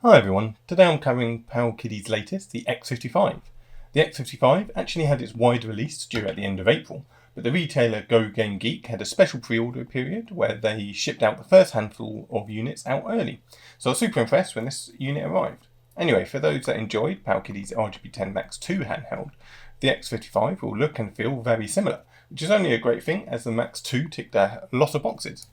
Hi everyone, today I'm covering Powkiddy's latest, the X55. The X55 actually had its wide release due at the end of April, but the retailer Go Game Geek had a special pre-order period where they shipped out the first handful of units out early, so I was super impressed when this unit arrived. Anyway, for those that enjoyed Powkiddy's RGB10 Max 2 handheld, the X55 will look and feel very similar, which is only a great thing as the Max 2 ticked a lot of boxes.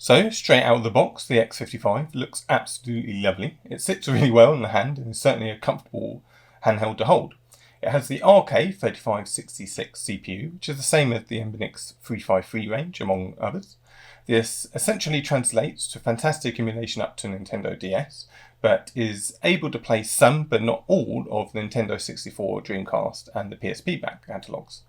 So, straight out of the box, the X55 looks absolutely lovely. It sits really well in the hand and is certainly a comfortable handheld to hold. It has the RK5566 CPU, which is the same as the MBNX 353 range, among others. This essentially translates to fantastic emulation up to Nintendo DS, but is able to play some, but not all, of the Nintendo 64, Dreamcast and the PSP back catalogues.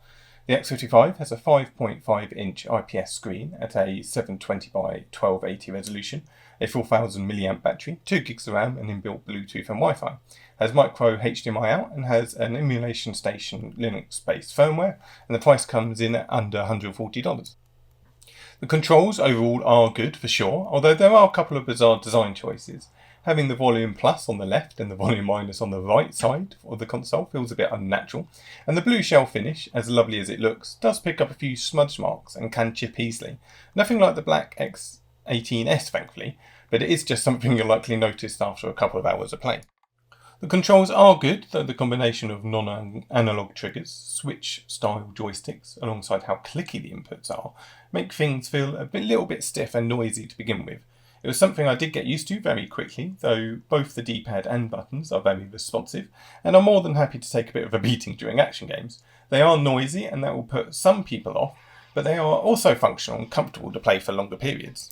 The X55 has a 5.5-inch IPS screen at a 720 by 1280 resolution, a 4000 mAh battery, 2 gigs of RAM and inbuilt Bluetooth and Wi-Fi, has micro HDMI out and has an emulation station Linux-based firmware, and the price comes in at under $140. The controls overall are good for sure, although there are a couple of bizarre design choices. Having the volume plus on the left and the volume minus on the right side of the console feels a bit unnatural, and the blue shell finish, as lovely as it looks, does pick up a few smudge marks and can chip easily. Nothing like the black X18S thankfully, but it is just something you'll likely notice after a couple of hours of play. The controls are good, though the combination of non-analog triggers, Switch-style joysticks, alongside how clicky the inputs are, make things feel a little bit stiff and noisy to begin with. It was something I did get used to very quickly, though both the D-pad and buttons are very responsive, and I'm more than happy to take a bit of a beating during action games. They are noisy, and that will put some people off, but they are also functional and comfortable to play for longer periods.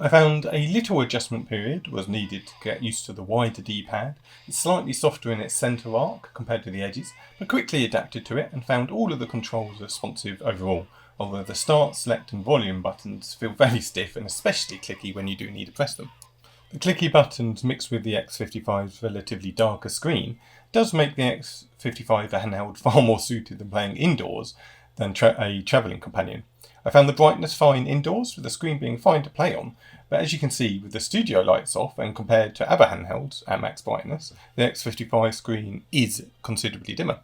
I found a little adjustment period was needed to get used to the wider D-pad. It's slightly softer in its centre arc compared to the edges, but quickly adapted to it and found all of the controls responsive overall, although the start, select and volume buttons feel very stiff and especially clicky when you do need to press them. The clicky buttons mixed with the X55's relatively darker screen does make the X55 handheld far more suited than playing indoors than a travelling companion. I found the brightness fine indoors, with the screen being fine to play on, but as you can see with the studio lights off and compared to other handhelds at max brightness, the X55 screen is considerably dimmer.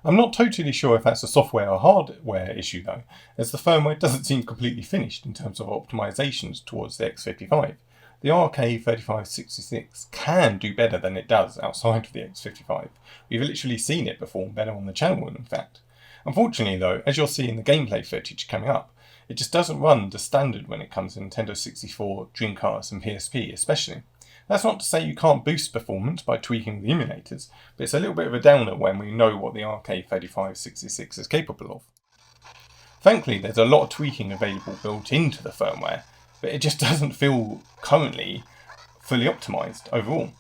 I'm not totally sure if that's a software or hardware issue though, as the firmware doesn't seem completely finished in terms of optimizations towards the X55. The RK5566 can do better than it does outside of the X55. We've literally seen it perform better on the channel in fact. Unfortunately though, as you'll see in the gameplay footage coming up, it just doesn't run to standard when it comes to Nintendo 64, Dreamcast and PSP especially. That's not to say you can't boost performance by tweaking the emulators, but it's a little bit of a downer when we know what the RK5566 is capable of. Thankfully there's a lot of tweaking available built into the firmware, but it just doesn't feel currently fully optimised overall.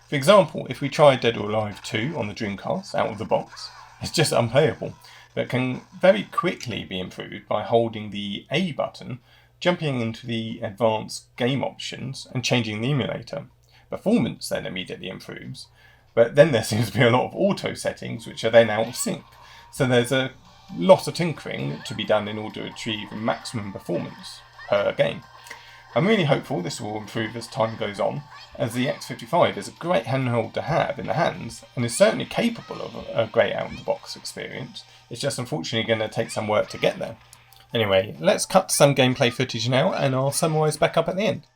For example, if we try Dead or Alive 2 on the Dreamcast out of the box, it's just unplayable, but can very quickly be improved by holding the A button, jumping into the advanced game options and changing the emulator. Performance then immediately improves, but then there seems to be a lot of auto settings which are then out of sync, so there's a lot of tinkering to be done in order to achieve maximum performance per game. I'm really hopeful this will improve as time goes on, as the X55 is a great handheld to have in the hands and is certainly capable of a great out-of-the-box experience. It's just unfortunately going to take some work to get there. Anyway, let's cut to some gameplay footage now and I'll summarise back up at the end.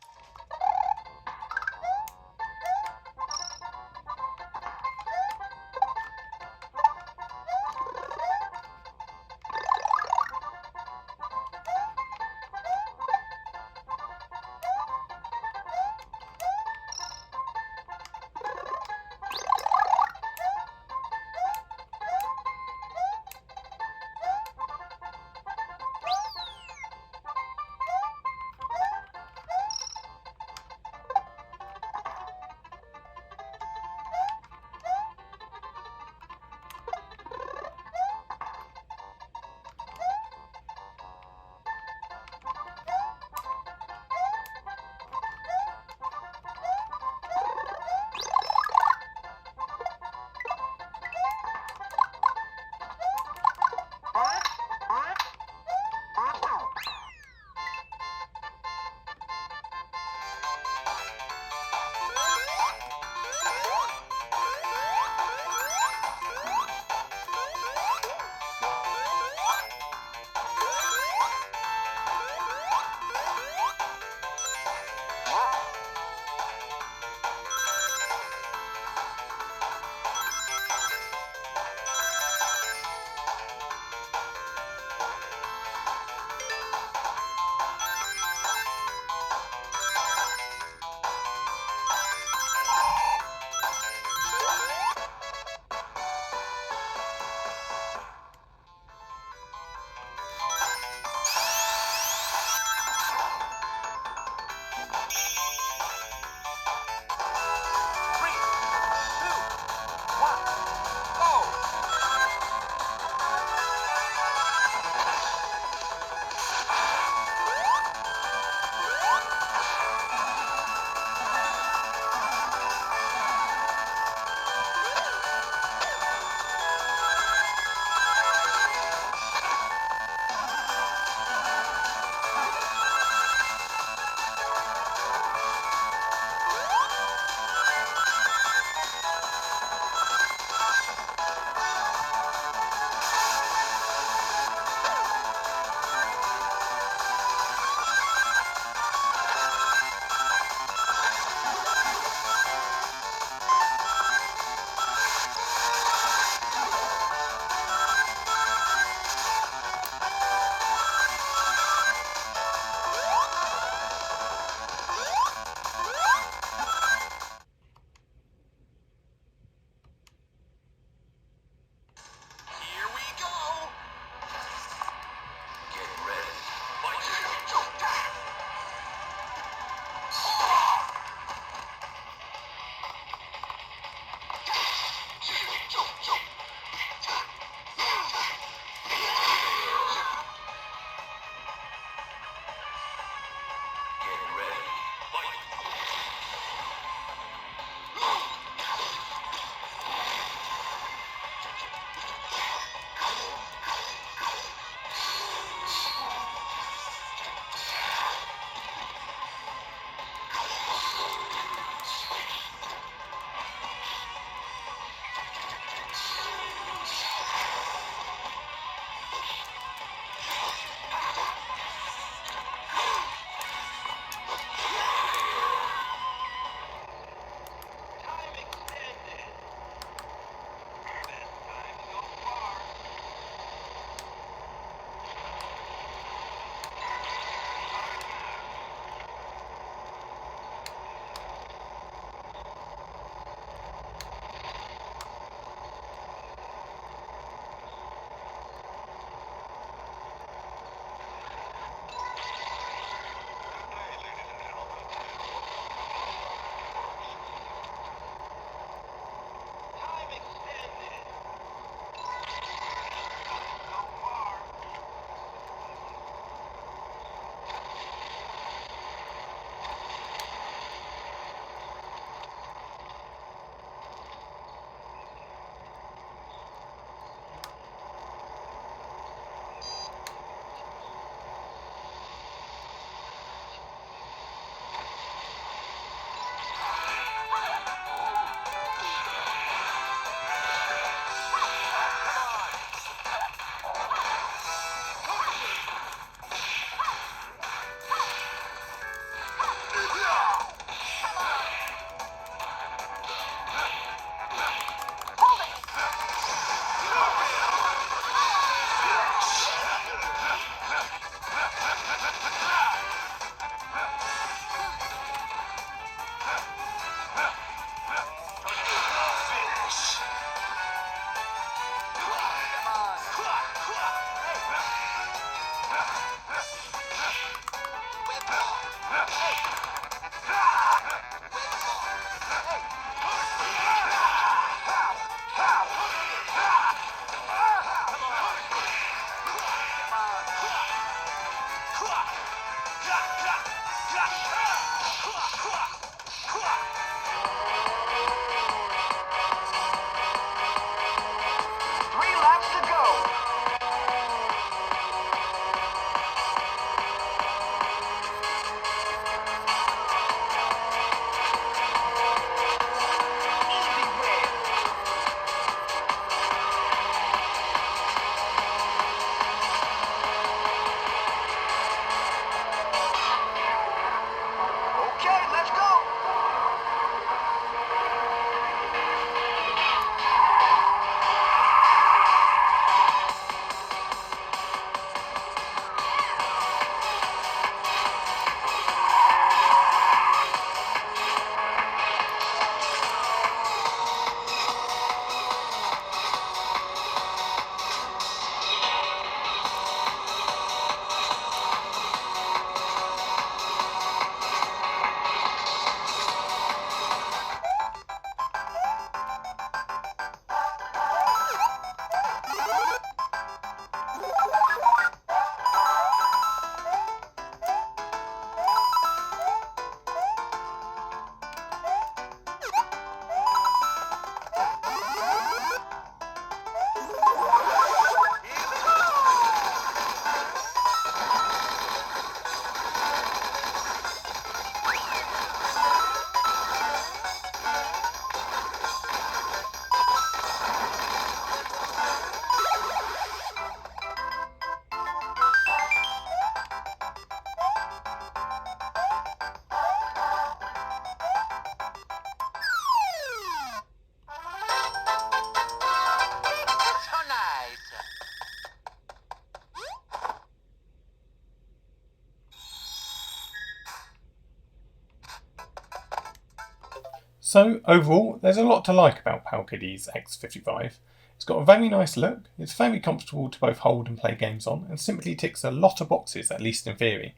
So overall, there's a lot to like about Powkiddy's X55. It's got a very nice look, it's very comfortable to both hold and play games on, and simply ticks a lot of boxes, at least in theory.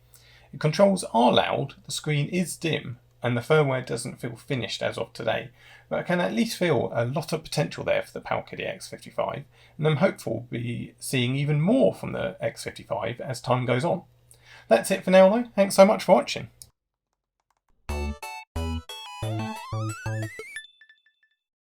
The controls are loud, the screen is dim, and the firmware doesn't feel finished as of today, but I can at least feel a lot of potential there for the Powkiddy X55, and I'm hopeful we'll be seeing even more from the X55 as time goes on. That's it for now though, thanks so much for watching.